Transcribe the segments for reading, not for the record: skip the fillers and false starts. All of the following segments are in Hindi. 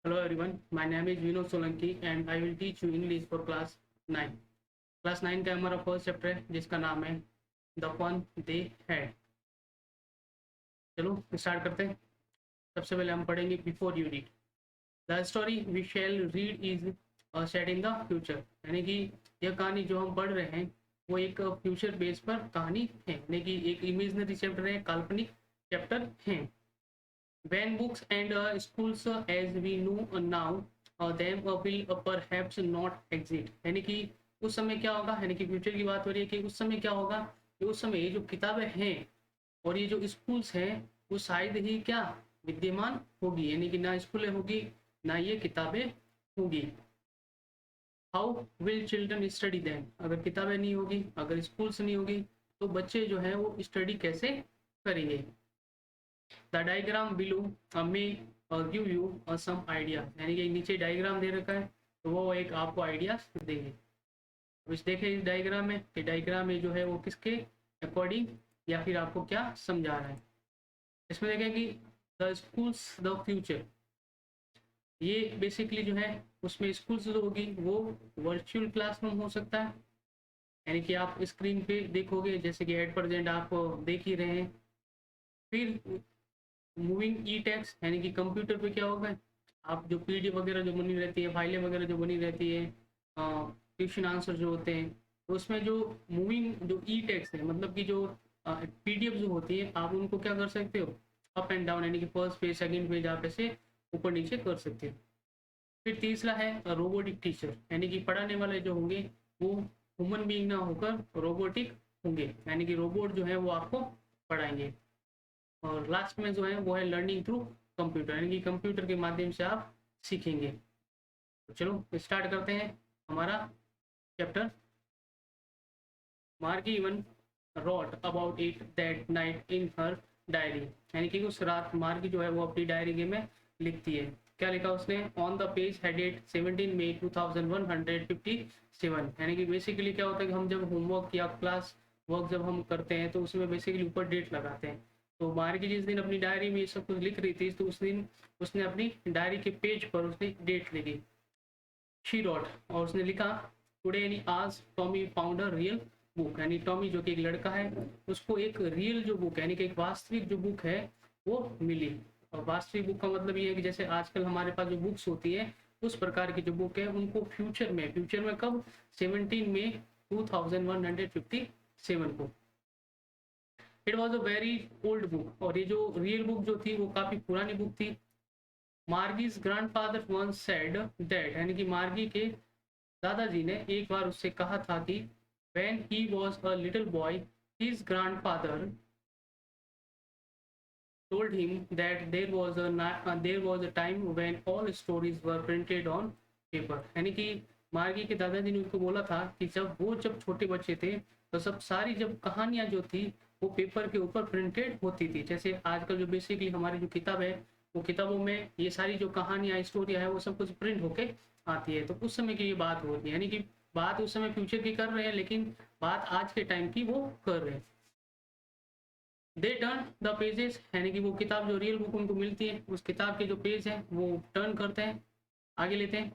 Hello everyone, my name is Vinod Solanki and I will teach you English for class 9. Class 9 का हमारा फर्स्ट चैप्टर है जिसका नाम है द फन दे हैड। चलो स्टार्ट करते हैं। सबसे पहले हम पढ़ेंगे before you read. The story we shall read is set in the future, यानी कि यह कहानी जो हम पढ़ रहे हैं वो एक फ्यूचर बेस पर कहानी है, यानी कि एक इमेजनरी चैप्टर है, काल्पनिक चैप्टर है। When books and schools as we know now them will perhaps not exist, यानी कि उस समय क्या होगा, यानी कि फ्यूचर की बात हो रही है कि उस समय क्या होगा कि उस समय ये जो किताबें हैं और ये जो स्कूल्स हैं वो शायद ही क्या विद्यमान होगी, यानी कि ना स्कूलें होगी ना ये किताबें होगी। How will children study then, अगर किताबें नहीं होगी, अगर स्कूल्स नहीं होगी तो बच्चे जो है वो स्टडी कैसे करेंगे। The diagram below may give you some idea, यानी कि नीचे डायग्राम दे रखा है तो वो एक आपको आइडियाज देंगे। इस देखें इस डायग्राम में कि डायग्राम में जो है वो किसके अकॉर्डिंग या फिर आपको क्या समझा रहा है। इसमें देखें कि द स्कूल्स द फ्यूचर, ये बेसिकली जो है उसमें स्कूल्स जो होगी वो वर्चुअल क्लासरूम हो सकता है, यानी कि आप स्क्रीन पे देखोगे जैसे कि एट प्रेजेंट आप देख ही रहे हैं। फिर मूविंग ई टेक्स्ट, यानी कि कंप्यूटर पे क्या होगा, आप जो पीडीएफ वगैरह जो बनी रहती है, फाइलें वगैरह जो बनी रहती है, क्वेश्चन आंसर जो होते हैं, तो उसमें जो मूविंग जो ई टेक्स्ट है मतलब कि जो पीडीएफ जो होती है आप उनको क्या कर सकते हो, अप एंड डाउन, यानी कि फर्स्ट पेज सेकंड पेज आप ऐसे ऊपर नीचे कर सकते हो। फिर तीसरा है रोबोटिक टीचर, यानी कि पढ़ाने वाले जो होंगे वो ह्यूमन बीइंग ना होकर रोबोटिक होंगे, यानी कि रोबोट जो है वो आपको पढ़ाएंगे। और लास्ट में जो है वो है लर्निंग थ्रू कंप्यूटर, यानी कि कंप्यूटर के माध्यम से आप सीखेंगे। तो चलो स्टार्ट करते हैं हमारा चैप्टर। Margie even wrote about it that night in her diary, यानी कि उस रात मार्गी जो है वो अपनी डायरी में लिखती है। क्या लिखा उसने, ऑन द पेज हेडेड 17 मई 2157, यानी कि बेसिकली क्या होता है कि हम जब होमवर्क या क्लास वर्क जब हम करते हैं तो उसमें बेसिकली ऊपर डेट लगाते हैं। तो मार्गी जिस दिन अपनी डायरी में ये सब कुछ लिख रही थी तो उस दिन उसने अपनी डायरी के पेज पर उसने डेट लिखी, शी रॉट, और उसने लिखा टुडे यानी आज Tommy found a real book, यानी टॉमी जो कि एक लड़का है उसको एक रियल जो बुक यानी कि एक वास्तविक जो बुक है वो मिली। और वास्तविक बुक का मतलब ये है कि जैसे आजकल हमारे पास जो बुक्स होती है उस प्रकार की जो बुक है उनको फ्यूचर में कब 17 में 2157 को। It was a very old book, और ये जो रियल बुक जो थी वो काफी पुरानी बुक थी। मार्गीज ग्रैंडफादर वंस सेड दैट, यानी कि मार्गी के दादाजी ने एक बार उससे कहा था कि when he was a little boy his grandfather told him that there was a time when all stories were printed on paper, यानी कि मार्गी के दादाजी ने उनको बोला था कि जब छोटे बच्चे थे तो सब सारी जब कहानियां जो थी वो पेपर के ऊपर प्रिंटेड होती थी। जैसे आजकल जो बेसिकली हमारी जो किताब है वो किताबों में ये सारी जो कहानियां स्टोरियां है वो सब कुछ प्रिंट होके आती है। तो उस समय की ये बात हो रही है, यानी कि बात उस समय फ्यूचर की कर रहे हैं लेकिन बात आज के टाइम की वो कर रहे हैं। दे टर्न द पेजेस, यानी कि वो किताब जो रियल बुक उनको मिलती है उस किताब के जो पेज है वो टर्न करते हैं, आगे लेते हैं।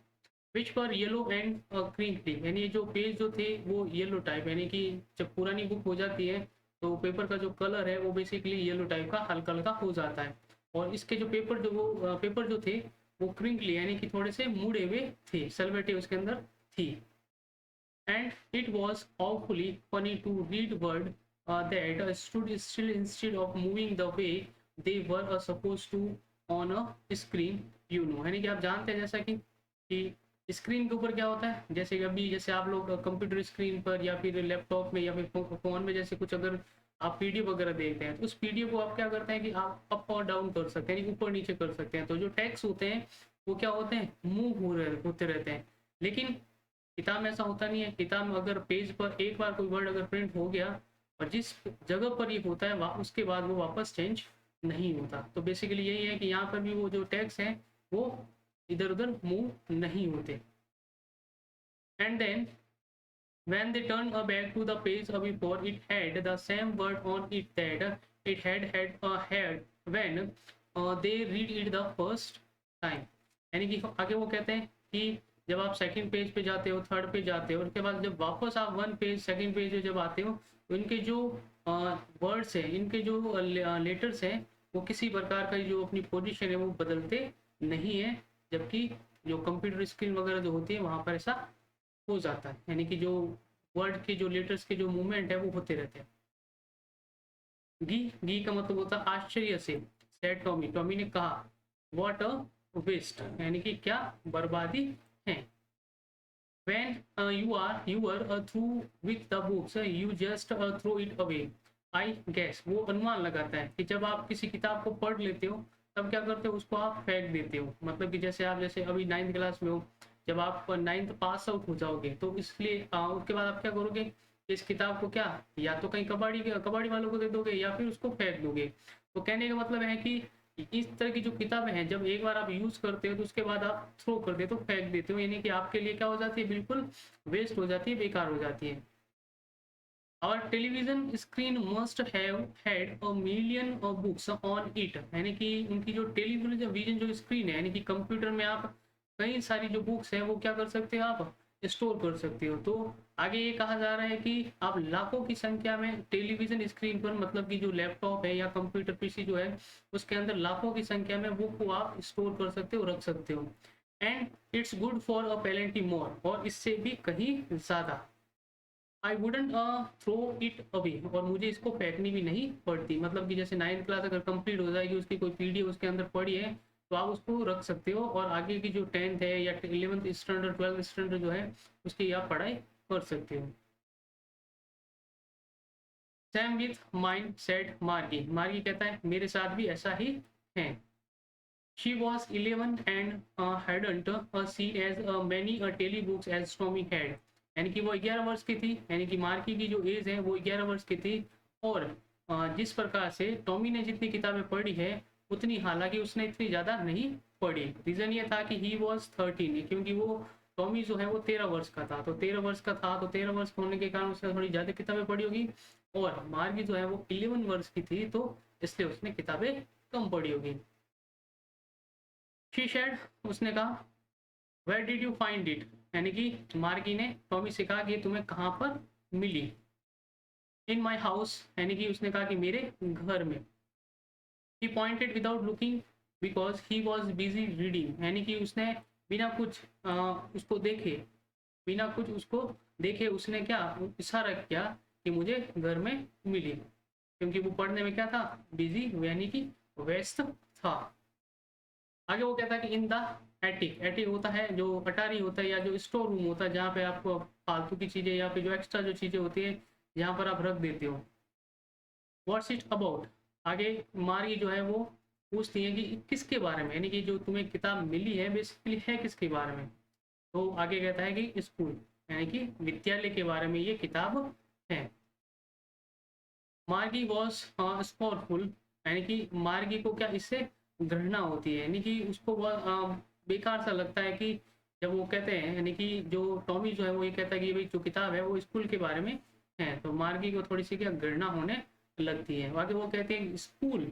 विच पर येलो एंड क्रीम, यानी जो पेज जो थे वो येलो टाइप, यानी कि जब पुरानी बुक हो जाती है तो पेपर का जो कलर है वो बेसिकली येलो टाइप का हल्का हल्का हो जाता है। और इसके जो पेपर जो थे वो क्रिंकली यानी कि थोड़े से मुड़े हुए थे, सलवेटे उसके अंदर थी। And it was awfully funny to read word that stood still instead of moving the way they were supposed to on a screen, you know, यानी कि आप जानते हैं जैसा कि स्क्रीन के ऊपर क्या होता है, जैसे कि अभी जैसे आप लोग कंप्यूटर स्क्रीन पर या फिर लैपटॉप में या फिर फोन में जैसे कुछ अगर आप पीडीएफ वगैरह देखते हैं तो उस पीडीएफ को आप क्या करते हैं कि आप अप और डाउन कर सकते हैं, ऊपर नीचे कर सकते हैं। तो जो टेक्स्ट होते हैं वो क्या होते हैं, मूव होते रहते हैं। लेकिन किताब में ऐसा होता नहीं है। किताब में अगर पेज पर एक बार कोई वर्ड अगर प्रिंट हो गया और जिस जगह पर ये होता है उसके बाद वो वापस चेंज नहीं होता। तो बेसिकली यही है कि यहाँ पर भी वो जो टेक्स्ट है वो इधर उधर मूव नहीं होते। And then when they turn back to the page before, it had the same word on it that it had had when they read it the first time, यानी कि आगे वो कहते हैं कि जब आप सेकंड पेज पे जाते हो, थर्ड पे जाते हो, उसके बाद जब वापस आप वन पेज सेकंड पेज पे जब आते हो, तो इनके जो वर्ड्स हैं, इनके जो लेटर्स हैं, वो किसी प्रकार का जो अपनी पोजीशन है वो बदलते नहीं है, जबकि जो कंप्यूटर स्क्रीन वगैरह जो होती है वहाँ पर ऐसा हो जाता है, यानी कि जो वर्ड के जो लेटर्स के जो मूवमेंट है वो होते रहते हैं। गी गी का मतलब होता है आश्चर्य से। सेड टॉमी, टॉमी ने कहा, व्हाट अ वेस्ट, यानी कि क्या बर्बादी है। when you are through with the books, you just throw it away, I guess। वो अनुमान लगाता है कि जब आप किसी किताब को पढ़ लेते हो तब क्या करते हो, उसको आप फेंक देते हो। मतलब कि जैसे आप जैसे अभी 9th क्लास में हो, जब आप 9th पास आउट हो जाओगे तो इसलिए उसके बाद आप क्या करोगे, इस किताब को क्या या तो कहीं कबाड़ी वालों को दे दोगे या फिर उसको फेंक दोगे। तो कहने का मतलब है कि इस तरह की जो किताबें हैं, जब एक बार आप यूज करते हो तो उसके बाद आप थ्रो कर देते हो, फेंक देते हो, यानी कि आपके लिए क्या हो जाती है, बिल्कुल वेस्ट हो जाती है, बेकार हो जाती है। और television screen must have had a million of books on it, यानी कि उनकी जो टेलीविजन जो स्क्रीन है, यानी कि कंप्यूटर में आप कई सारी जो बुक्स है वो क्या कर सकते हो, आप स्टोर कर सकते हो। तो आगे ये कहा जा रहा है कि आप लाखों की संख्या में टेलीविजन स्क्रीन पर, मतलब कि जो लैपटॉप है या कंप्यूटर पीसी जो है उसके अंदर लाखों की संख्या में बुक को आप स्टोर कर सकते हो, रख सकते हो। And it's good for a plenty more, और इससे भी कहीं ज्यादा। I wouldn't throw it away, और मुझे इसको फेंकनी भी नहीं पड़ती। मतलब कि जैसे 9th क्लास अगर कंप्लीट हो जाएगी, उसकी कोई पीडीएफ उसके अंदर पड़ी है तो आप उसको रख सकते हो, और आगे की जो 10th है या 11th स्टैंडर्ड 12th स्टैंडर्ड जो है उसकी आप पढ़ाई कर सकते हो। सेम विथ माइंड सेट मार्गी, मार्गी कहता है मेरे साथ भी ऐसा ही है। She was 11 and hadn't seen as many daily books as Tommy had, यानी कि वो 11 वर्ष की थी, यानी कि मार्की की जो एज है वो 11 वर्ष की थी। और जिस प्रकार से टॉमी ने जितनी किताबें पढ़ी है उतनी हालांकि उसने इतनी ज़्यादा नहीं पढ़ी। रीज़न ये था कि ही वॉज 13, क्योंकि वो टॉमी जो है वो 13 वर्ष का था, तो 13 वर्ष का था तो 13 वर्ष होने के कारण उसने थोड़ी ज़्यादा किताबें पढ़ी होगी। और मार्गी जो है वो 11 वर्ष की थी, तो इसलिए उसने किताबें कम पढ़ी होगी। शी शेड, उसने कहा, where did you find it, यानी कि मार्गी ने टॉमी से कहा कि तुम्हें कहाँ पर मिली। इन माई हाउस, यानी कि उसने कहा कि मेरे घर में। He pointed without looking because he was busy reading, यानी कि उसने बिना कुछ उसको देखे, बिना कुछ उसको देखे उसने क्या इशारा किया कि मुझे घर में मिली, क्योंकि वो पढ़ने में क्या था, बिजी, यानी कि व्यस्त था। आगे वो कहता है कि इन द एटिक, एटिक होता है जो अटारी होता है या जो स्टोर रूम होता है, जहाँ पे आपको फालतू की चीज़ें या फिर जो एक्स्ट्रा जो चीज़ें होती है जहाँ पर आप रख देते हो। व्हाट्स इट अबाउट, आगे मारी जो है वो पूछती है कि किसके बारे में, यानी कि जो तुम्हें किताब मिली है बेसिकली है किसके बारे में। तो आगे कहता है कि स्कूल, यानी कि विद्यालय के बारे में ये किताब है। मार्गी वॉज स्कॉर्नफुल, यानी कि मार्गी को क्या इससे घृणा होती है, यानी कि उसको बेकार सा लगता है कि जब वो कहते हैं, यानी कि जो टॉमी जो है वो ये कहता है कि भाई जो किताब है वो स्कूल के बारे में है, तो मार्गी को थोड़ी सी क्या घृणा होने लगती है। आगे वो कहते हैं school,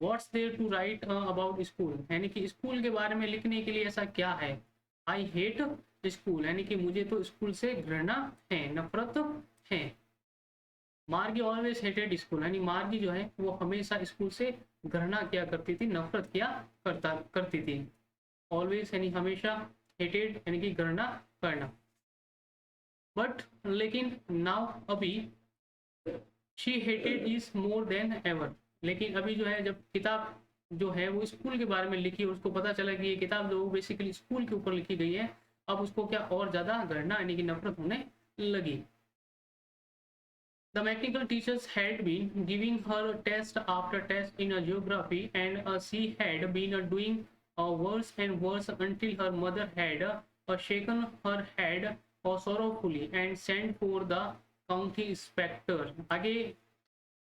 what's there to write about school, यानी कि स्कूल के बारे में लिखने के लिए ऐसा क्या है। आई हेट स्कूल, यानी कि मुझे तो स्कूल से घृणा है, नफरत है। मार्गी ऑलवेज हेटेड स्कूल, यानी मार्गी जो है वो हमेशा स्कूल से घृणा किया करती थी, नफरत किया करती थी। ऑलवेज यानी हमेशा, हेटेड यानी कि घृणा करना। बट लेकिन नाउ अभी, she hated is more than ever, लेकिन अभी जो है जब किताब जो है वो स्कूल के बारे में लिखी, उसको पता चला कि ये किताब जो बेसिकली स्कूल के ऊपर लिखी गई है, अब उसको क्या और ज्यादा घृणा यानी कि नफरत होने लगी। The mechanical teachers had been giving her test after test in a geography, and she had been doing worse and worse until her mother had shaken her head sorrowfully and sent for the county inspector। आगे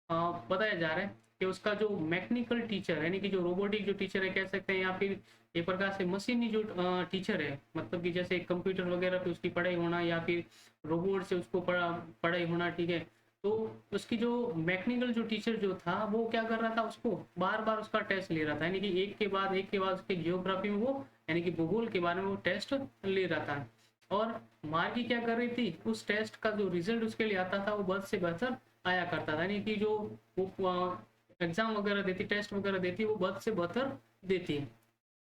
बताया जा रहा है कि उसका जो मैकेनिकल टीचर यानी कि जो रोबोटिक जो टीचर है कह सकते हैं, या फिर एक प्रकार से मशीनी जो टीचर है, मतलब कि जैसे कंप्यूटर वगैरह पे उसकी पढ़ाई होना या फिर रोबोट से उसको पढ़ाई होना, ठीक है। तो उसकी जो मैकेनिकल जो टीचर जो था वो क्या कर रहा था, उसको बार बार उसका टेस्ट ले रहा था, यानी कि एक के बाद उसके जियोग्राफी में वो यानी कि भूगोल के बारे में वो टेस्ट ले रहा था। और मार्गी क्या कर रही थी, उस टेस्ट का जो रिजल्ट उसके लिए आता था वो बद से बेहतर आया करता था, यानी कि जो वो एग्जाम वगैरह देती, टेस्ट वगैरह देती, वो बद से बेहतर देती,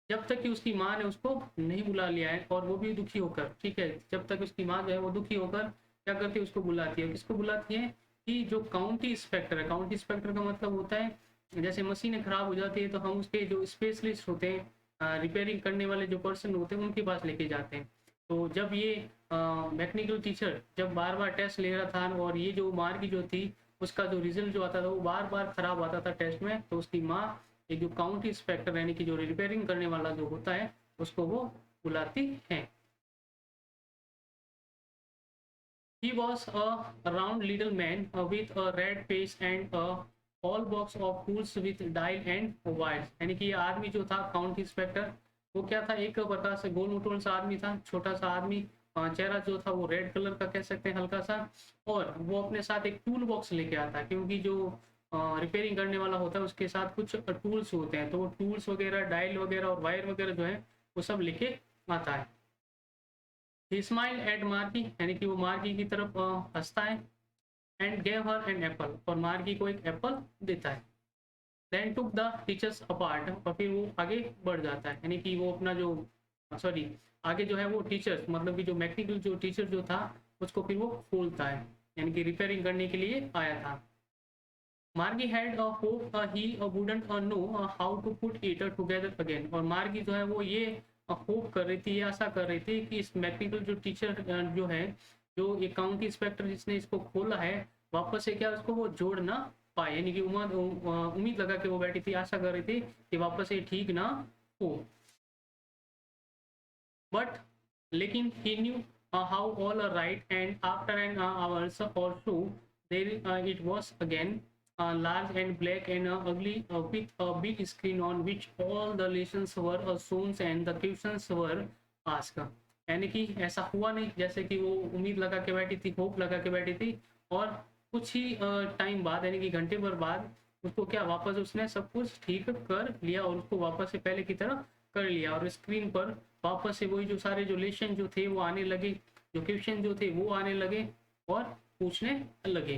जब तक कि उसकी माँ ने उसको नहीं बुला लिया है, और वो भी दुखी होकर, ठीक है, जब तक उसकी माँ जो है वो दुखी होकर क्या करती है, उसको बुलाती है। किसको बुलाती है, कि जो काउंटी इंस्पेक्टर है, काउंटी इंस्पेक्टर का मतलब होता है जैसे मशीनें खराब हो जाती है तो हम उसके जो स्पेशलिस्ट होते हैं, रिपेयरिंग करने वाले जो पर्सन होते हैं उनके पास लेके जाते हैं। तो जब ये मैकेनिकल टीचर जब बार बार टेस्ट ले रहा था, और ये जो मार्क की जो थी उसका जो रिजल्ट जो आता था वो बार बार खराब आता था टेस्ट में, तो उसकी माँ एक जो काउंटी इंस्पेक्टर यानी कि जो रिपेयरिंग करने वाला जो होता है उसको वो बुलाती है। He was a round little man with a red face and a whole box of tools with dial and wires। यानी कि ये आदमी जो था काउंटी इंस्पेक्टर, वो क्या था, एक प्रकार से गोल मोटोल सा आदमी था, छोटा सा आदमी, चेहरा जो था वो रेड कलर का कह सकते हैं हल्का सा, और वो अपने साथ एक टूल बॉक्स लेके आता है, क्योंकि जो रिपेयरिंग करने वाला होता है उसके साथ कुछ टूल्स होते हैं, तो वो टूल्स वगैरह, डायल वगैरह और वायर वगैरह जो है वो सब लेके आता है। ही स्माइल एट मार्की, यानी कि वो मार्की की तरफ हंसता है, and gave her an apple, और मार्की को एक एप्पल देता है। Then took the teachers apart, और फिर वो आगे बढ़ जाता है, यानी कि वो अपना जो सॉरी आगे जो है वो टीचर्स मतलब कि जो मैकेनिकल जो टीचर जो था उसको फिर वो खोलता है, यानी कि रिपेयरिंग करने के लिए आया था। Margie had a hope he wouldn't know how to put it together again, और मार्गी जो है वो ये होप कर रही थी, ये आशा कर रही थी कि इस मैकेनिकल जो टीचर जो है, जो ये काउंटी इंस्पेक्टर जिसने इसको खोला है, वापस से क्या उसको वो जोड़ ना पाए, यानी कि उम्मीद लगा के वो बैठी थी, आशा कर रही थी कि वापस से ठीक ना हो। बट लेकिन he knew how all are right, and after an hours or so there it was again, large and black and ugly, with a big screen on which all the lessons were shown and the questions were asked। यानी कि ऐसा हुआ नहीं जैसे कि वो उम्मीद लगा के बैठी थी, होप लगा के बैठी थी, और कुछ ही टाइम बाद यानी कि घंटे भर बाद उसको क्या वापस उसने सब कुछ ठीक कर लिया, और उसको वापस से पहले की तरह कर लिया, और स्क्रीन पर वापस से वही जो सारे जो लेशन जो थे वो आने लगे, जो क्वेश्चन जो थे वो आने लगे और पूछने लगे।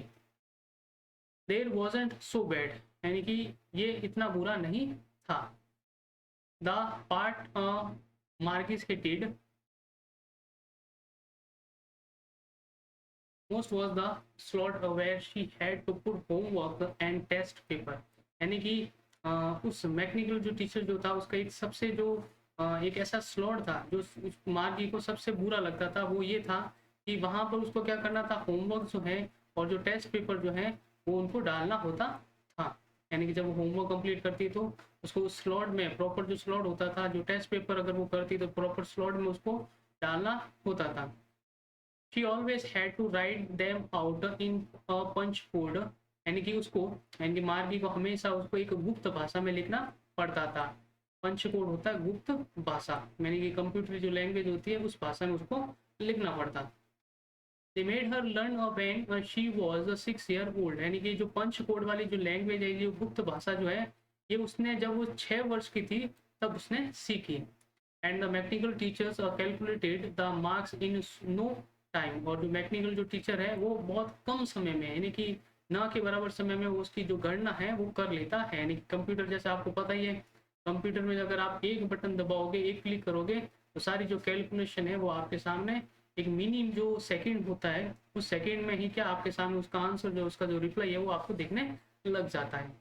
देर वॉजेंट सो बैड, यानी कि ये इतना बुरा नहीं था। The part Marxist hated most was the slot where she had to put homework and test paper। यानी कि उस मैकेनिकल जो टीचर जो था उसका एक सबसे जो एक ऐसा स्लॉट था जो उस मार्गी को सबसे बुरा लगता था, वो ये था कि वहां पर उसको क्या करना था, होमवर्क जो है और जो टेस्ट पेपर जो है वो उनको डालना होता था। यानी कि जब वो होमवर्क कंप्लीट करती तो उसको उस स्लॉट में प्रॉपर जो स्लॉट होता था, जो टेस्ट पेपर अगर वो करती तो प्रॉपर स्लॉट में उसको डालना होता था। She always had to write them out in a punch code, यानी कि उसको यानी कि मार्गी को हमेशा उसको एक गुप्त भाषा में लिखना पड़ता था। पंच कोड होता है गुप्त भाषा, यानी कि कंप्यूटर जो लैंग्वेज होती है उस भाषा में उसको लिखना पड़ता। They made her learn when she was 6 year old, यानी कि जो पंच कोड वाली जो लैंग्वेज है, जो गुप्त भाषा जो है, ये उसने जब वो 6 वर्ष की थी तब उसने सीखी। And the mechanical teachers calculated the marks in no time, और जो मैकेनिकल जो टीचर है वो बहुत कम समय में यानी कि ना के बराबर समय में वो उसकी जो गणना है वो कर लेता है। यानी कि कंप्यूटर जैसे आपको पता ही है, कंप्यूटर में अगर आप एक बटन दबाओगे, एक क्लिक करोगे तो सारी जो कैलकुलेशन है वो आपके सामने एक मिनिमम जो सेकंड होता है उस सेकंड में ही क्या आपके सामने उसका आंसर जो उसका जो रिप्लाई है वो आपको देखने लग जाता है।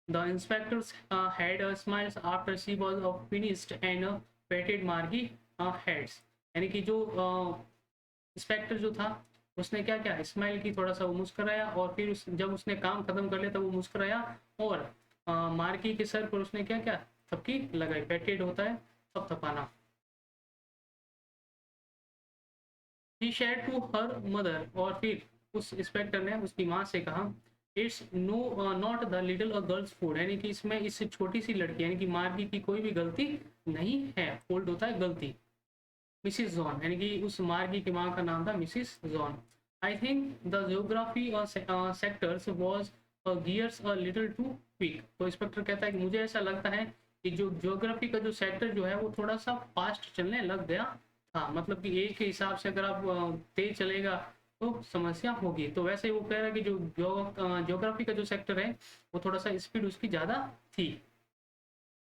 The inspectors had smiles after she was finished and patted Margie heads। यानी कि जो इंस्पेक्टर जो था उसने क्या क्या स्माइल की, थोड़ा सा वो मुस्कुराया, और फिर जब उसने काम खत्म कर लिया तब वो मुस्कुराया, और मार्गी के सर पर उसने क्या क्या थपकी लगाई। पैटेड होता है थपथपाना। He share to her mother, और फिर उस इंस्पेक्टर ने उसकी माँ से कहा, it's no not the little girl's food, यानी कि इसमें इस छोटी सी लड़की यानी कि मार्गी की कोई भी गलती नहीं है। फॉल्ट होता है गलती। मिसिस जॉन, यानी कि उस मार्गी की माँ का नाम था Mrs John. I think the geography sectors was gears a little too quick. तो इंस्पेक्टर कहता है कि मुझे ऐसा लगता है कि जो ज्योग्राफी का जो सेक्टर जो है वो थोड़ा सा फास्ट चलने लग गया था, मतलब कि एज के हिसाब से अगर आप तेज चलेगा तो समस्या होगी। तो वैसे ही वो कह रहा है कि जो ज्योग्राफी का जो सेक्टर है वो थोड़ा सा स्पीड उसकी ज़्यादा थी।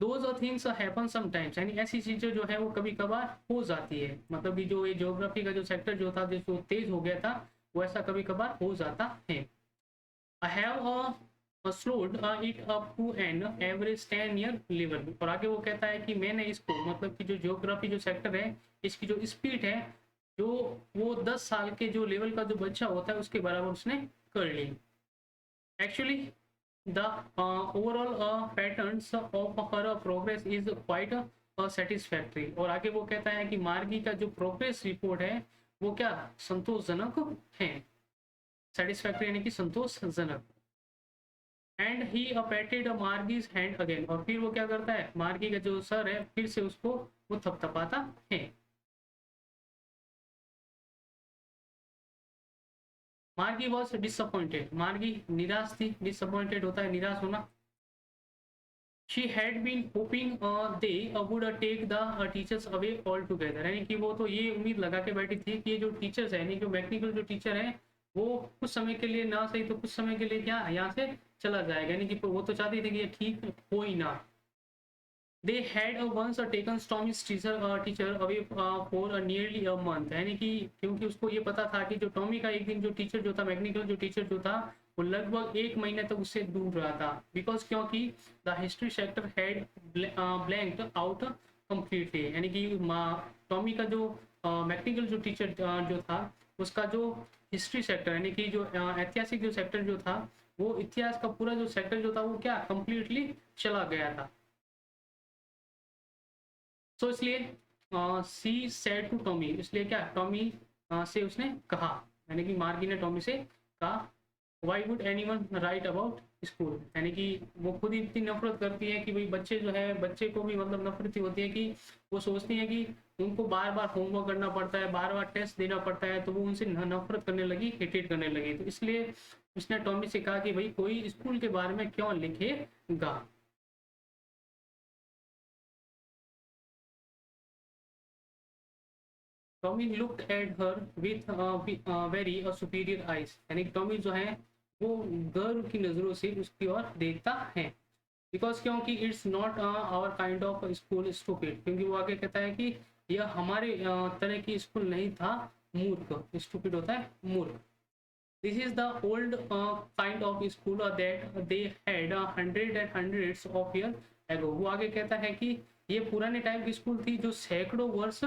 दोज थिंग्स हैपन समटाइम्स, यानी ऐसी चीज़ें जो है वो कभी कभार हो जाती है, मतलब कि जो ये ज्योग्राफी का जो सेक्टर जो था जो तेज हो गया था वो ऐसा कभी कभार हो जाता है। I have slowed it up to an average 10-year level। और आगे वो कहता है कि मैंने इसको, मतलब कि जो ज्योग्राफी जो सेक्टर है इसकी जो स्पीड है जो वो 10 साल के जो लेवल का जो बच्चा होता है उसके बराबर उसने कर ली। Actually the overall patterns of her progress is quite satisfactory। और आगे वो कहता है कि मार्गी का जो प्रोग्रेस रिपोर्ट है वो क्या संतोषजनक है, सेटिस्फैक्ट्री यानी कि संतोषजनक। And he patted Margie's hand again, और फिर वो क्या करता है, मार्गी का जो सर है फिर से उसको वो थपथपाता है। मार्गी वॉज डिसअपॉइंटेड, मार्गी निराश थी, डिसअपॉइंटेड होता है निराश होना। She had been hoping they would take the teachers away altogether, यानी कि वो तो ये उम्मीद लगा के बैठी थी कि ये जो टीचर्स है, यानी कि मैकेनिकल जो टीचर है वो कुछ समय के लिए ना सही तो कुछ समय के लिए क्या यहाँ से चला जाएगा, यानी कि वो तो चाहती थी कि ये ठीक हो ही ना। They had once taken Tommy's teacher away for nearly a month, यानी कि क्योंकि उसको ये पता था कि जो टॉमी का एक दिन जो टीचर जो था, मैकेनिकल जो टीचर जो था वो लगभग 1 महीने तक उससे दूर रहा था। बिकॉज क्योंकि the history sector had blanked out completely, यानी कि टॉमी का जो मैकेनिकल जो टीचर जो था उसका जो हिस्ट्री सेक्टर यानी कि जो ऐतिहासिक जो सेक्टर जो था वो इतिहास का पूरा जो सेक्टर जो था वो क्या कम्प्लीटली चला गया था। तो इसलिए सी सेड टू टॉमी, इसलिए क्या टॉमी से उसने कहा, यानी कि मार्गी ने टॉमी से कहा why would anyone right about school, यानी कि वो खुद ही इतनी नफरत करती है कि भाई बच्चे जो है, बच्चे को भी मतलब नफरत होती है कि वो सोचती है कि उनको बार बार होमवर्क करना पड़ता है, बार बार टेस्ट देना पड़ता है, तो वो उनसे नफरत करने लगी, हेटेड करने लगी। तो इसलिए उसने टॉमी से कहा कि भाई कोई स्कूल के बारे में क्यों लिखेगा। Tommy looked at her with very superior eyes, यानी टॉमी जो है वो गर्व की नज़रों से उसकी ओर देखता है। बिकॉज क्योंकि it's not our kind of school stupid, क्योंकि वो आगे कहता है कि यह हमारे तरह की स्कूल नहीं था मूर्ख, स्टूपिड होता है मूर्ख। This is the old kind of school that they had hundred and hundreds of year ago. वो आगे कहता है कि ये पुराने टाइम की स्कूल थी जो सैकड़ों वर्ष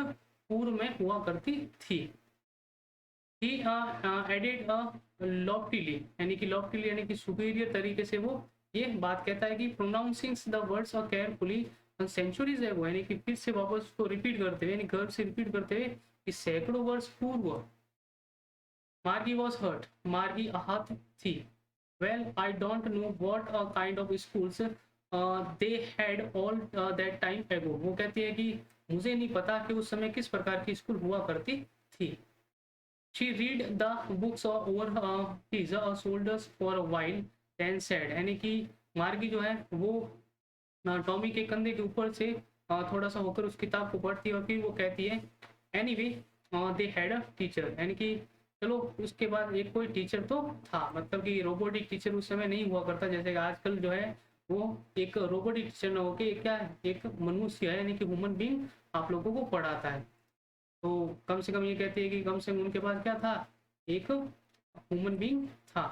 पूर्व में हुआ करती थी। ही एडेड लॉफ्टीली, यानी कि लॉफ्टीली यानी कि सुपीरियर तरीके से वो ये बात कहता है कि pronouncing the words carefully centuries है वो, यानी कि फिर से वापस उसको रिपीट करते हुए, यानी गर्व से रिपीट करते हुए कि सैकड़ों वर्ष पूर्व। मार्गी वॉज हर्ट, मार्गी आहत थी। Well I don't know what kind of schools they had all that time एगो। वो कहती है कि मुझे नहीं पता कि उस समय किस प्रकार की स्कूल हुआ करती थी। She read the books over his shoulders for a while, then said, यानी कि मार्गी जो है वो टॉमी के कंधे के ऊपर से थोड़ा सा होकर उस किताब को पढ़ती है और फिर वो कहती है anyway they had a teacher, यानी कि चलो उसके बाद एक कोई टीचर तो था, मतलब कि रोबोटिक टीचर उस समय नहीं हुआ करता जैसे आजकल जो है वो एक रोबोटिक टीचर न होके क्या एक मनुष्य है, यानी कि ह्यूमन बींग आप लोगों को पढ़ाता है। तो कम से कम ये कहती है कि कम से कम उनके पास क्या था, एक ह्यूमन बींग था।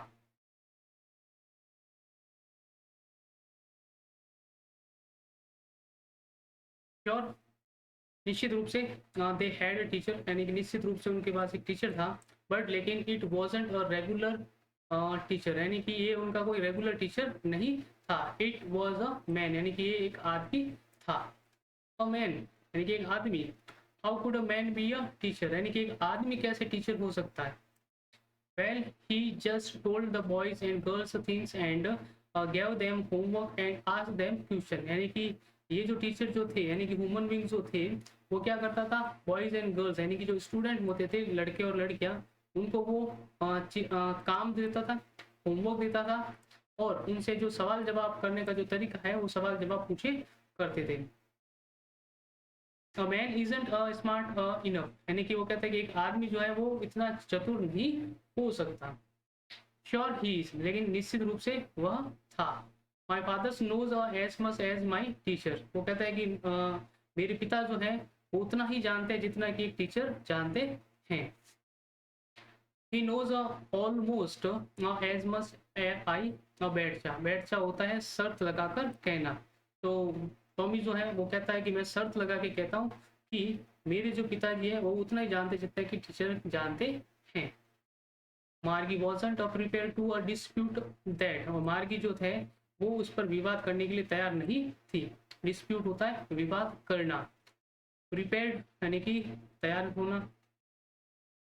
श्योर, निश्चित रूप से दे हैड अ टीचर, यानी कि निश्चित रूप से उनके पास एक टीचर था, बट लेकिन it wasn't a regular teacher, यानी कि ये उनका कोई रेगुलर टीचर नहीं था। इट वाज अ मैन, यानी कि ये एक आदमी था। अ मैन यानी कि एक आदमी। How could a man be a teacher, यानी कि एक आदमी कैसे टीचर हो सकता है। Well, he just told the boys and girls things and gave them homework and asked them question, यानी कि ये जो टीचर जो थे यानी कि ह्यूमन बींग जो थे वो क्या करता था, बॉयज एंड गर्ल्स यानी कि जो स्टूडेंट होते थे लड़के और लड़कियां उनको वो काम देता था, होमवर्क देता था, और उनसे जो सवाल जवाब करने का जो तरीका है वो सवाल जवाब पूछे करते थे। A man isn't smart enough, यानी कि वो कहते हैं कि एक आदमी जो है वो इतना चतुर नहीं हो सकता। श्योर ही इज, लेकिन निश्चित रूप से वह था। My father's knows as much as my teacher, वो कहता है कि मेरे पिता जो है वो उतना ही जानते हैं जितना कि एक टीचर जानते हैं। He knows almost as much I बैठचा, बैठचा होता है शर्त लगाकर कहना। तो टॉमी जो है वो कहता है कि मैं शर्त लगा के कहता हूँ कि मेरे जो पिताजी है वो उतना ही जानते जितना कि टीचर जानते हैं। Margie wasn't prepared to a dispute that, और मार्गी जो थे वो उस पर विवाद करने के लिए तैयार नहीं थी। डिस्प्यूट होता है विवाद करना, प्रिपेयर्ड यानी कि तैयार होना।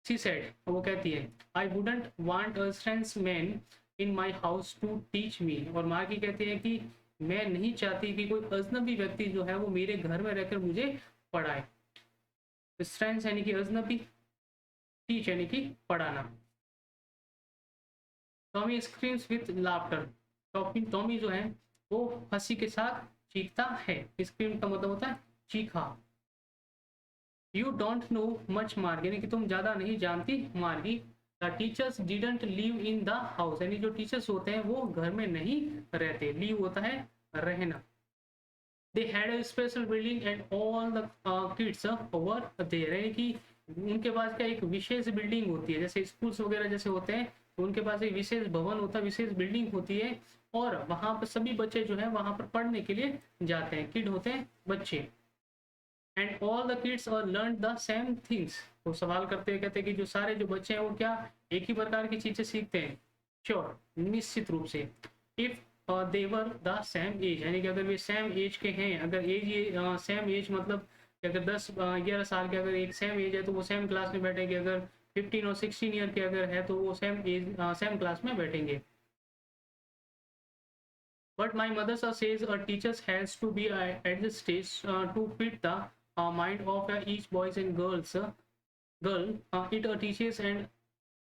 शी सेड, वो कहती है, I wouldn't want a strange man in my house to teach me, और मार्गी कहती है कि मैं नहीं चाहती कि कोई अजनबी व्यक्ति जो है वो मेरे घर में रहकर मुझे पढ़ाए। स्ट्रेंज यानी कि अजनबी, टीच यानी कि पढ़ाना। Tommy screams with laughter, Tommy जो है वो हंसी के साथ चीखता है। स्क्रीम का मतलब होता है चीखा। यू डोंट नो मच मार्गी, यानी कि तुम ज्यादा नहीं जानती मार्गी। The teachers didn't live in the house, यानी जो टीचर्स होते हैं वो घर में नहीं रहते। लीव होता है रहना। They had a special building and all the kids were there, यानी कि उनके पास क्या एक विशेष बिल्डिंग होती है, जैसे स्कूल्स वगैरह जैसे होते हैं तो उनके पास एक विशेष भवन होता है, विशेष बिल्डिंग होती है, और वहां पर सभी बच्चे जो है वहां पर पढ़ने के लिए जाते हैं। किड होते हैं बच्चे। एंड ऑल द किड्स और लर्न द सेम थिंग्स, वो सवाल करते हैं, कहते हैं कि जो सारे जो बच्चे हैं वो क्या एक ही प्रकार की चीजें सीखते हैं। श्योर, निश्चित रूप से। If they were the same age, यानी कि अगर वे सेम एज के हैं, अगर एज ये सेम एज मतलब अगर 10-11 साल के अगर एक सेम एज है तो वो सेम क्लास में बैठेंगे। अगर 15 और 16 ईयर के अगर है तो वो सेम एज सेम क्लास में बैठेंगे। But my mother says a teacher has to be at this stage to fit the mind of each boys and girl. It teaches and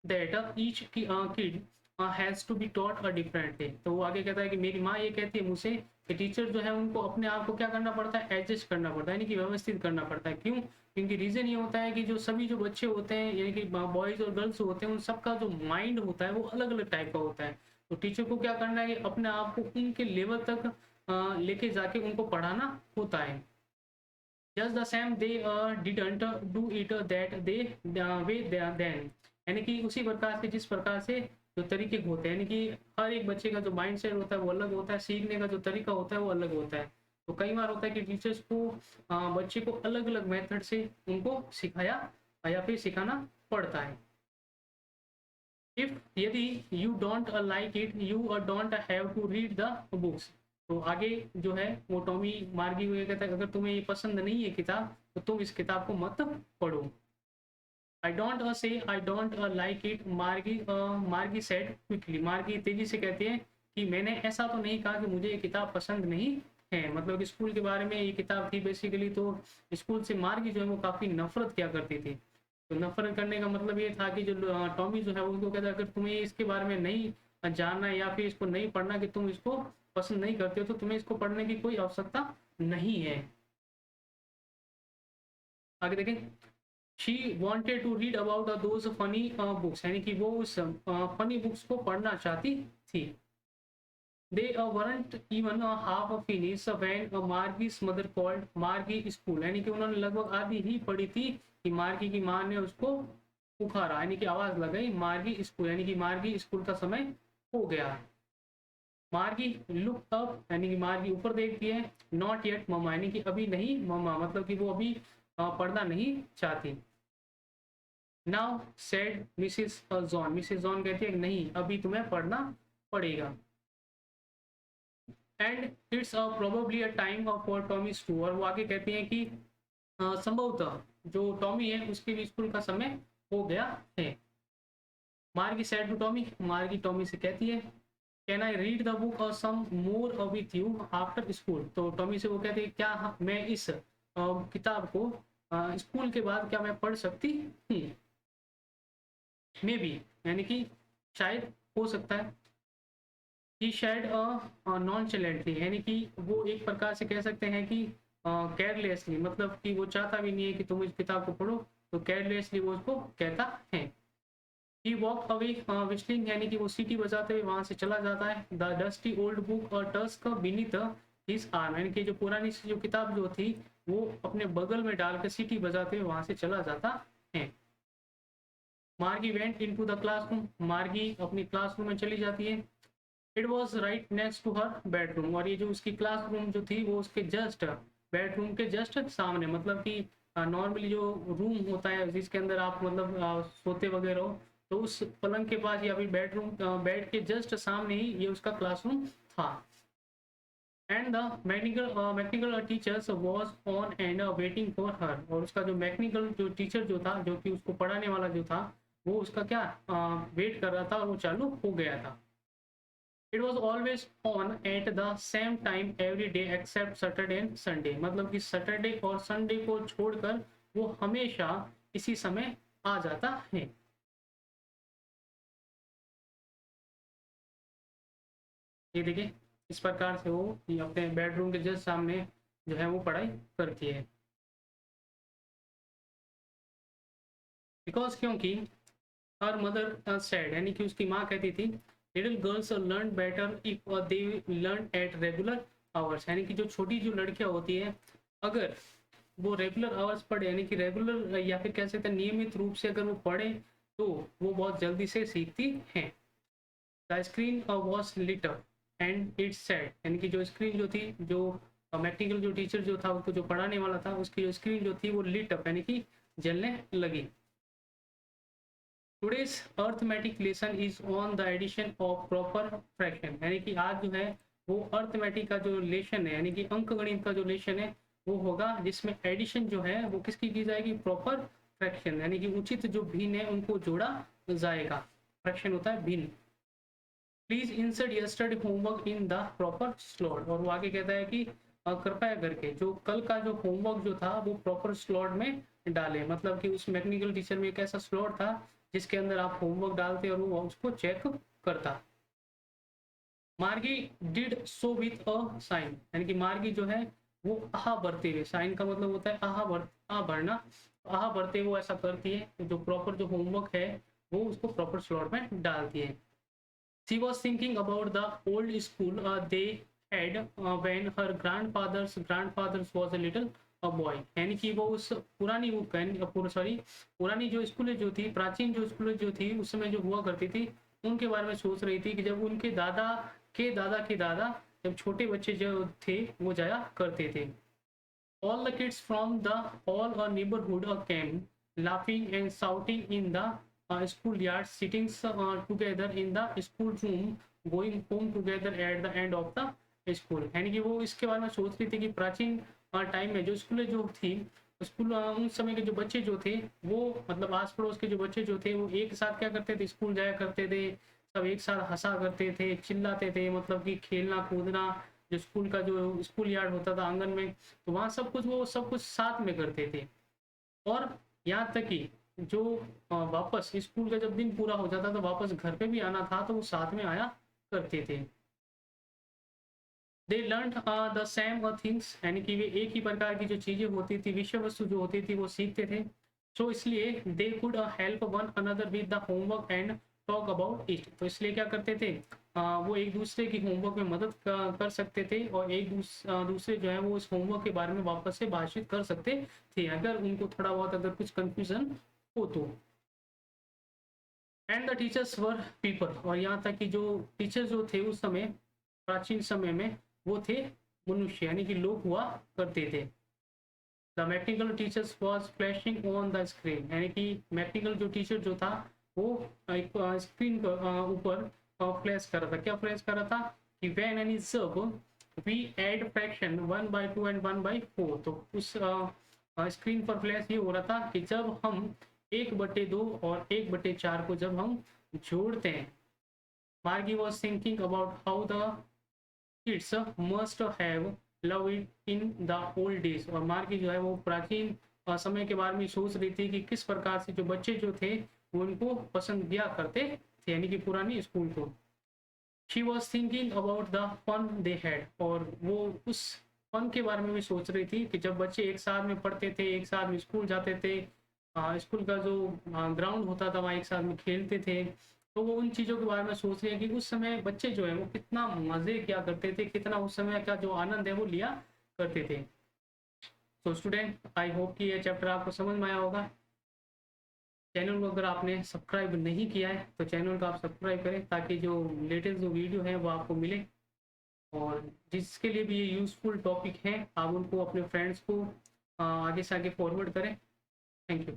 that each kid has to be taught a different way. तो वो आगे कहता है कि मेरी माँ ये कहती है मुझसे कि टीचर जो है उनको अपने आप को क्या करना पड़ता है, एडजस्ट करना पड़ता है, यानी कि व्यवस्थित करना पड़ता है। क्यों? क्योंकि रीजन ये होता है कि जो सभी जो बच्चे होते हैं यानी कि बॉयज और गर्ल्स होते हैं उन सबका जो माइंड होता है वो अलग अलग टाइप का होता है। तो टीचर को क्या करना है कि अपने आप को उनके लेवल तक लेके जाके उनको पढ़ाना होता है। Just the same they didn't do it that they way then, यानी कि उसी प्रकार से जिस प्रकार से जो तरीके होते हैं, यानी कि हर एक बच्चे का जो माइंड सेट होता है वो अलग होता है, सीखने का जो तरीका होता है वो अलग होता है। तो कई बार होता है कि टीचर्स को बच्चे को अलग अलग मेथड से उनको सिखाया या फिर सिखाना पड़ता है। इफ यदि you don't like it you don't have to read the books, तो आगे जो है वो टॉमी मार्गी को ये कहता है अगर तुम्हें ये पसंद नहीं है किताब तो तुम इस किताब को मत पढ़ो। I don't say I don't like it, मार्गी सेड क्विकली, मार्गी तेजी से कहती है कि मैंने ऐसा तो नहीं कहा कि मुझे ये किताब पसंद नहीं है। मतलब कि स्कूल के बारे में ये किताब थी बेसिकली, तो स्कूल से मार्गी जो है वो काफी नफरत किया करती थी। तो नफरत करने का मतलब ये था कि जो टॉमी जो है वो उनको कहता है अगर तुम्हें इसके बारे में नहीं जानना या फिर इसको नहीं पढ़ना, कि तुम इसको पसंद नहीं करते हो, तो तुम्हें इसको पढ़ने की कोई आवश्यकता नहीं है। आगे देखें। She wanted to read about those funny books, यानी कि वो उस फनी बुक्स को पढ़ना चाहती थी। दे weren't even half finished when मार्गी's mother called मार्गी स्कूल, यानी कि उन्होंने लगभग आधी ही पढ़ी थी कि मार्गी की माँ ने उसको पुकारा, यानी कि आवाज लगाई मार्गी स्कूल, यानी कि मार्गी स्कूल का समय हो गया। मार्गी लुक अप, यानी कि मार्गी ऊपर देखती है। नॉट येट मम्मा, यानी कि अभी नहीं मम्मा, मतलब कि वो अभी पढ़ना नहीं चाहती। Now said Mrs John, Mrs John कहती है नहीं अभी तुम्हें पढ़ना पड़ेगा। And it's probably a time for Tommy's too, और वो आगे कहती हैं कि संभवतः जो टॉमी है उसके भी स्कूल का समय हो गया है। Margie said to Tommy, Margie Tommy से कहती है can I read the book और some more with you after school, तो टॉमी से वो कहते हैं क्या मैं इस किताब को स्कूल के बाद क्या मैं पढ़ सकती हूँ। मे बी यानी कि शायद हो सकता है। ही शेड नॉन चैलेंटली यानी कि वो एक प्रकार से कह सकते हैं कि केयरलेसली, मतलब कि वो चाहता भी नहीं है कि तुम इस किताब को पढ़ो, तो केयरलेसली वो उसको कहता है। ही वॉक अवे विस्लिंग यानी कि वो सीटी बजाते हुए वहां से चला जाता है। द डस्टी ओल्ड बुक और टस्क बीनीथ हिज आर्म यानी कि जो पुरानी सी जो किताब जो थी वो अपने बगल में डालकर सीटी बजाते हुए वहां से चला जाता है। मार्गी वेंट इनटू द क्लासरूम, मार्गी अपनी क्लासरूम में चली जाती है। It was right next to her bedroom, और ये जो उसकी क्लासरूम जो थी वो उसके जस्ट बेडरूम के जस्ट सामने, मतलब कि नॉर्मली जो रूम होता है जिसके अंदर आप मतलब सोते वगैरह हो, तो उस पलंग के पास या फिर बेडरूम बेड के जस्ट सामने ही ये उसका क्लासरूम था। And the mechanical teachers was on and waiting for her, और उसका जो मैकेनिकल जो टीचर जो था, जो कि उसको पढ़ाने वाला जो था, वो उसका क्या वेट कर रहा था, और वो चालू हो गया था। It was always on at the same time every day except Saturday and Sunday, मतलब कि सैटरडे और संडे को छोड़कर वो हमेशा इसी समय आ जाता है। ये देखिए, इस प्रकार से वो ये अपने बेडरूम के जस्ट सामने जो है वो पढ़ाई करती है। बिकॉज क्योंकि हर मदर सेड यानी कि उसकी माँ कहती थी, little girls learn better if they learn at regular hours, यानी कि जो छोटी जो लड़कियां होती है, अगर वो रेगुलर आवर्स पढ़े यानी कि रेगुलर या फिर कह सकते हैं नियमित रूप से अगर वो पढ़े, तो वो बहुत जल्दी से सीखती हैं। The screen was lit up and it's said, यानी कि जो स्क्रीन जो थी, जो मैकेनिकल जो टीचर जो था उसको जो पढ़ाने वाला था, उसकी जो स्क्रीन जो थी वो लिट अप यानी कि जलने लगी। Today's arithmetic lesson is on the addition of proper fraction, यानी कि आज जो है वो अर्थमेटिक का जो लेशन है यानी कि अंक गणित का जो लेशन है वो होगा, जिसमें एडिशन जो है वो किसकी की जाएगी, प्रॉपर फ्रैक्शन यानी कि उचित जो भिन्न है उनको जोड़ा जाएगा। फ्रैक्शन होता है भिन्न। Please insert yesterday homework in the proper slot, और वो आगे कहता है कि कृपया करके जो कल का जो होमवर्क जो था वो प्रॉपर स्लॉट में डाले, मतलब कि उस मैकेनिकल टीचर में एक ऐसा स्लॉट था जिसके अंदर आप होमवर्क डालते और वो उसको चेक करता। Margie did so with a sign, यानी कि मार्गी जो है वो आहा भरते हुए, साइन का मतलब होता है आहा भरना, आहा भरते वो ऐसा करती है, तो जो प्रॉपर जो होमवर्क है वो उसको प्रॉपर स्लॉट में डालती है। She was thinking about the old school they had when her grandfather's was a little a boy, यानी कि वो उस पुरानी सॉरी पुरानी जो स्कूलें जो थी, प्राचीन जो स्कूलें जो थी उस समय जो हुआ करती थी, उनके बारे में सोच रही थी कि जब उनके दादा के दादा जब छोटे बच्चे जो थे वो जाया करते थे। All the kids from the whole neighborhood came, laughing and shouting in the schoolyard, sitting together in the school room, going home together at the end of the school। यानी कि वो इसके बारे में सोच रही थी कि प्राचीन टाइम में जो स्कूलें जो थी, स्कूल उन समय के जो बच्चे जो थे वो मतलब आस पड़ोस के जो बच्चे जो थे वो एक साथ क्या करते थे, स्कूल जाया करते थे, सब एक साथ हंसा करते थे, चिल्लाते थे, मतलब कि खेलना कूदना, जो स्कूल का जो स्कूल यार्ड होता था आंगन में, तो वहाँ सब कुछ वो सब कुछ साथ में करते थे। और यहाँ तक कि जो वापस स्कूल का जब दिन पूरा हो जाता तो वापस घर पे भी आना था तो वो साथ में आया करते थे। They learn the same things, यानी कि वे एक ही प्रकार की जो चीजें होती थी, विषय वस्तु जो होती थी वो सीखते थे। सो इसलिए they could help one another with the homework and talk about it, तो इसलिए क्या करते थे, वो एक दूसरे की होमवर्क में मदद कर सकते थे, और एक दूसरे जो है वो इस होमवर्क के बारे में वापस से बातचीत कर सकते थे अगर उनको थोड़ा बहुत अगर कुछ कंफ्यूजन हो तो। And the teachers were people, और यहाँ तक कि जो टीचर जो थे उस समय प्राचीन समय में वो थे मनुष्य, यानी कि लोग हुआ करते थे। The mechanical teachers was flashing on the screen, यानी कि मैकेनिकल जो टीचर जो था वो एक स्क्रीन के ऊपर फ्लैश कर रहा था। क्या फ्लैश कर रहा था कि वैन एनी जब वी एड फ्रैक्शन 1/2 एंड 1/4, तो उस स्क्रीन पर फ्लैश ये हो रहा था कि जब हम 1/2 और 1/4 को जब हम जोड़ते हैं। मार्गी was thinking about how the kids must have love it in the old days, और मार्गी जो है वो प्राचीन समय के बारे में सोच रही थी कि किस प्रकार से जो बच्चे जो थे वो उनको पसंद किया करते थे, यानी कि पुरानी स्कूल को। She was thinking about the fun they had, और वो उस फन के बारे में भी सोच रही थी कि जब बच्चे एक साथ में पढ़ते थे, एक साथ में स्कूल जाते थे, स्कूल का जो ग्राउंड होता था वहाँ एक साथ में खेलते थे, तो वो उन चीज़ों के बारे में सोच रही है कि उस समय बच्चे जो है वो कितना मज़े किया करते थे, कितना उस समय का जो आनंद है वो लिया करते थे। तो स्टूडेंट, आई होप कि ये चैप्टर आपको समझ में आया होगा। चैनल को अगर आपने सब्सक्राइब नहीं किया है तो चैनल को आप सब्सक्राइब करें, ताकि जो लेटेस्ट जो वीडियो है वो आपको मिले, और जिसके लिए भी ये यूज़फुल टॉपिक है आप उनको अपने फ्रेंड्स को आगे से आगे फॉरवर्ड करें। Thank you.